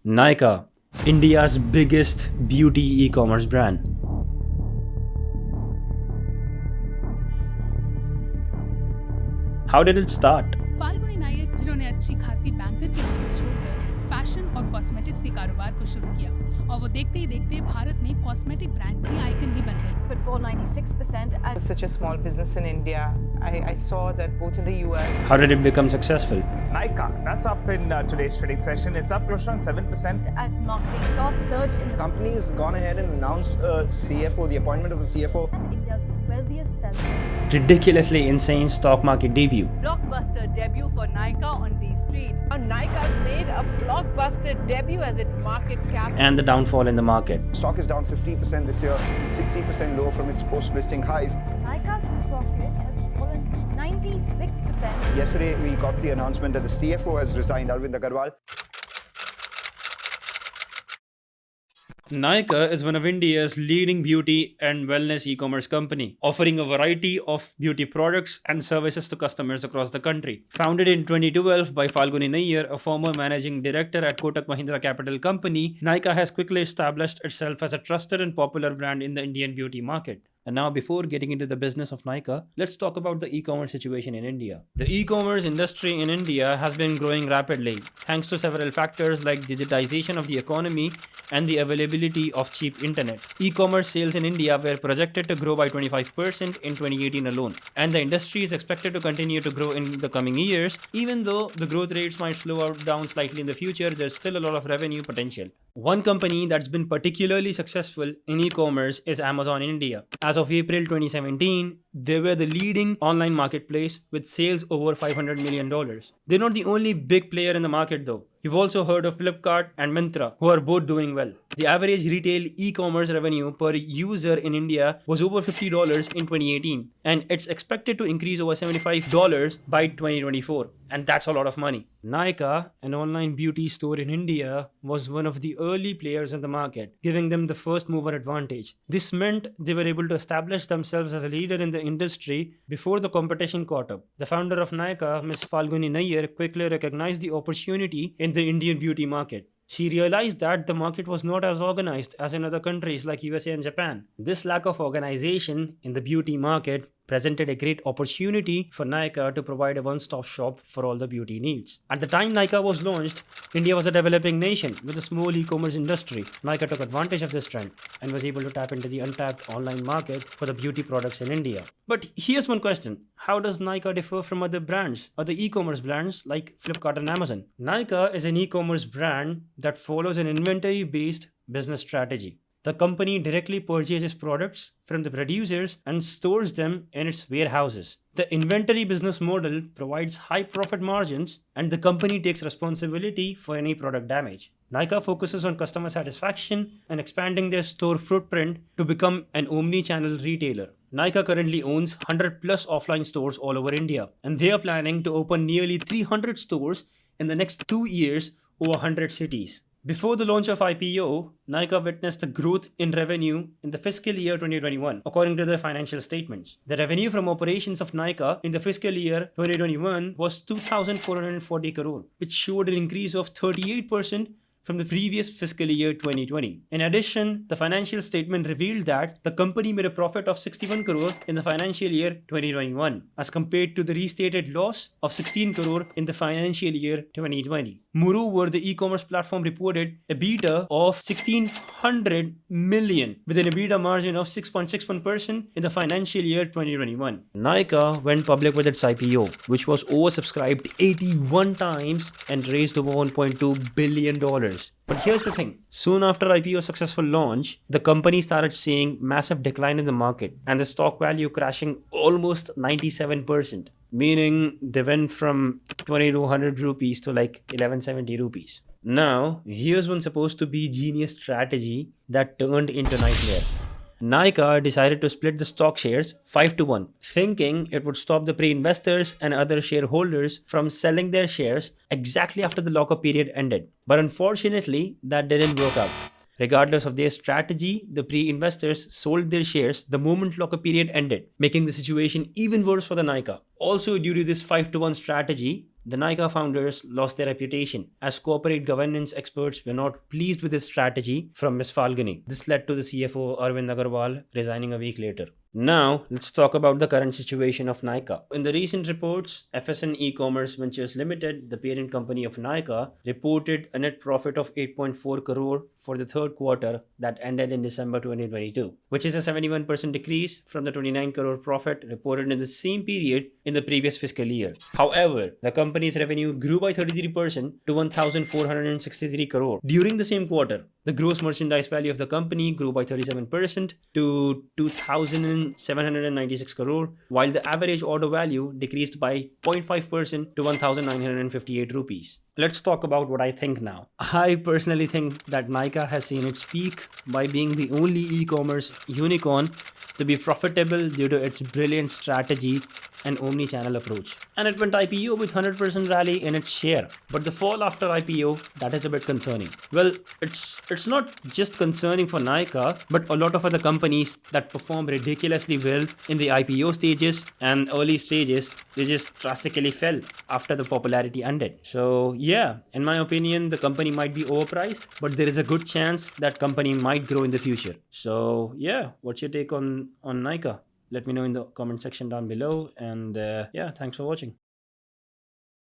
Nykaa, India's biggest beauty e-commerce brand. How did it start? Falguni Nair जिन्होंने अच्छी खासी banker की नौकरी छोड़कर फैशन और कॉस्मेटिक्स के कारोबार को शुरू किया और वो देखते ही देखते भारत में कॉस्मेटिक ब्रांड की आइकन भी बन गई। But for 96% as Such a small business in India. I saw that both in the US. How did it become successful? Nykaa, that's up in today's trading session. It's up close to around 7%. as marketing costs surged in Company's gone ahead and announced a CFO, the appointment of a CFO. India's wealthiest seller. Ridiculously insane stock market debut. Blockbuster debut for Nykaa on the street. Nykaa made a blockbuster debut as its market cap. And the downfall in the market. Stock is down 50% this year, 60% lower from its post-listing highs. Nykaa's profit has fallen 96%. Yesterday, we got the announcement that the CFO has resigned, Arvind Agarwal. Nykaa is one of India's leading beauty and wellness e-commerce company, offering a variety of beauty products and services to customers across the country. Founded in 2012 by Falguni Nayyar, a former managing director at Kotak Mahindra Capital Company, Nykaa has quickly established itself as a trusted and popular brand in the Indian beauty market. And now, before getting into the business of Nykaa, let's talk about the e-commerce situation in India. The e-commerce industry in India has been growing rapidly, thanks to several factors like digitization of the economy and the availability of cheap internet. E-commerce sales in India were projected to grow by 25% in 2018 alone, and the industry is expected to continue to grow in the coming years. Even though the growth rates might slow down slightly in the future, there's still a lot of revenue potential. One company that's been particularly successful in e-commerce is Amazon India. As of April 2017, they were the leading online marketplace with sales over $500 million. They're not the only big player in the market though. You've also heard of Flipkart and Myntra, who are both doing well. The average retail e-commerce revenue per user in India was over $50 in 2018, and it's expected to increase over $75 by 2024, and that's a lot of money. Nykaa, an online beauty store in India, was one of the early players in the market, giving them the first mover advantage. This meant they were able to establish themselves as a leader in the industry before the competition caught up. The founder of Nykaa, Ms. Falguni Nayyar, quickly recognized the opportunity in the Indian beauty market. She realized that the market was not as organized as in other countries like USA and Japan. This lack of organization in the beauty market presented a great opportunity for Nykaa to provide a one-stop shop for all the beauty needs. At the time Nykaa was launched, India was a developing nation with a small e-commerce industry. Nykaa took advantage of this trend and was able to tap into the untapped online market for the beauty products in India. But here's one question. How does Nykaa differ from other brands, other e-commerce brands like Flipkart and Amazon? Nykaa is an e-commerce brand that follows an inventory-based business strategy. The company directly purchases products from the producers and stores them in its warehouses. The inventory business model provides high profit margins, and the company takes responsibility for any product damage. Nykaa focuses on customer satisfaction and expanding their store footprint to become an omni-channel retailer. Nykaa currently owns 100 plus offline stores all over India, and they are planning to open nearly 300 stores in the next 2 years over 100 cities. Before the launch of IPO, Nykaa witnessed a growth in revenue in the fiscal year 2021, according to their financial statements. The revenue from operations of Nykaa in the fiscal year 2021 was 2,440 crore, which showed an increase of 38% from the previous fiscal year 2020. In addition, the financial statement revealed that the company made a profit of 61 crore in the financial year 2021 as compared to the restated loss of 16 crore in the financial year 2020. Moreover, the e-commerce platform reported EBITDA of 1,600 million with an EBITDA margin of 6.61% in the financial year 2021. Nykaa went public with its IPO, which was oversubscribed 81 times and raised over $1.2 billion. But here's the thing. Soon after IPO's successful launch, the company started seeing massive decline in the market and the stock value crashing almost 97%, meaning they went from 2,200 rupees to like 1170 rupees. Now, here's one supposed to be genius strategy that turned into nightmare. Nykaa decided to split the stock shares 5-1, thinking it would stop the pre-investors and other shareholders from selling their shares exactly after the lockup period ended. But unfortunately, that didn't work out. Regardless of their strategy, the pre-investors sold their shares the moment lockup period ended, making the situation even worse for the Nykaa. Also, due to this 5-1 strategy, the Nykaa founders lost their reputation as corporate governance experts were not pleased with this strategy from Ms. Falguni. This led to the CFO Arvind Agarwal resigning a week later. Now, let's talk about the current situation of Nykaa. In the recent reports, FSN E-Commerce Ventures Limited, the parent company of Nykaa, reported a net profit of 8.4 crore for the third quarter that ended in December 2022, which is a 71% decrease from the 29 crore profit reported in the same period in the previous fiscal year. However, the company's revenue grew by 33% to 1,463 crore during the same quarter. The gross merchandise value of the company grew by 37% to 2,796 crore, while the average order value decreased by 0.5% to 1,958 rupees. Let's talk about what I think now. I personally think that Nykaa has seen its peak by being the only e-commerce unicorn to be profitable due to its brilliant strategy and omni-channel approach. And it went IPO with 100% rally in its share. But the fall after IPO, that is a bit concerning. Well, it's not just concerning for Nykaa, but a lot of other companies that perform ridiculously well in the IPO stages and early stages, they just drastically fell after the popularity ended. So yeah, in my opinion, the company might be overpriced, but there is a good chance that company might grow in the future. So yeah, what's your take on Nykaa? Let me know in the comment section down below. And yeah, thanks for watching.